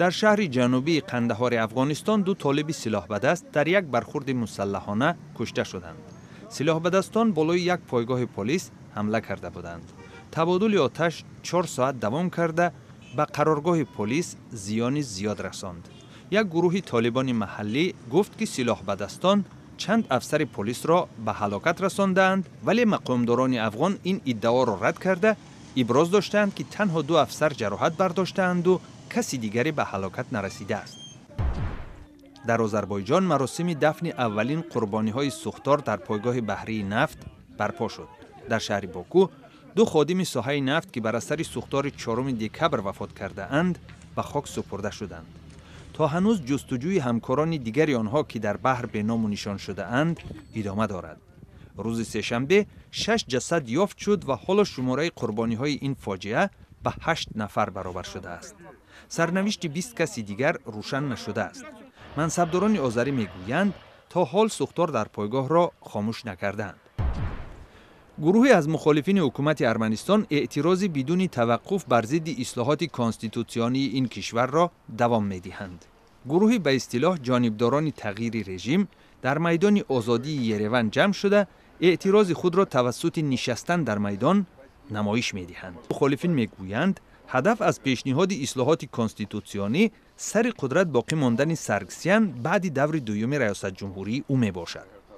در شهر جنوبی قندهار افغانستان دو طالب سلاح به دست در یک برخورد مسلحانه کشته شدند. سلاح به دستان بالای یک پایگاه پلیس حمله کرده بودند. تبادل آتش 4 ساعت دوام کرده به قرارگاه پلیس زیانی زیاد رساند. یک گروه طالبان محلی گفت که سلاح به دستان چند افسر پلیس را به هلاکت رساندند، ولی مقامداران افغان این ادعا را رد کرده ابراز داشتند که تنها 2 افسر جراحت برداشتند و کسی دیگری به هلاکت نرسیده است. در آذربایجان مراسم دفن اولین قربانی‌های سوختار در پایگاه بحری نفت برپا شد. در شهر باکو 2 خادم ساحه نفت که بر اثر سوختار 4 دکبر وفات کرده اند به خاک سپرده شدند. تا هنوز جستجوی همکاران دیگری آنها که در بحر به نام و نشان شده اند ادامه دارد. روز سه‌شنبه 6 جسد یافت شد و حالا شماره قربانی‌های این فاجعه به 8 نفر برابر شده است. سرنوشت 20 کسی دیگر روشن نشده است. منصبداران آذری میگویند تا حال سوختار در پایگاه را خاموش نکردند. گروهی از مخالفین حکومت ارمنستان اعتراض بدون توقف بر ضد اصلاحات کانستیتوسیونی این کشور را دوام می‌دهند. گروهی به اصطلاح جانبداران تغییر رژیم در میدان آزادی یریون جمع شده اعتراض خود را توسط نشستن در میدان نمایش می‌دهند. مخالفین میگویند هدف از پیشنهاد اصلاحات کانستیتوسیونی سر قدرت باقی ماندن سرکسیان بعد دور دوم ریاست جمهوری او می باشد.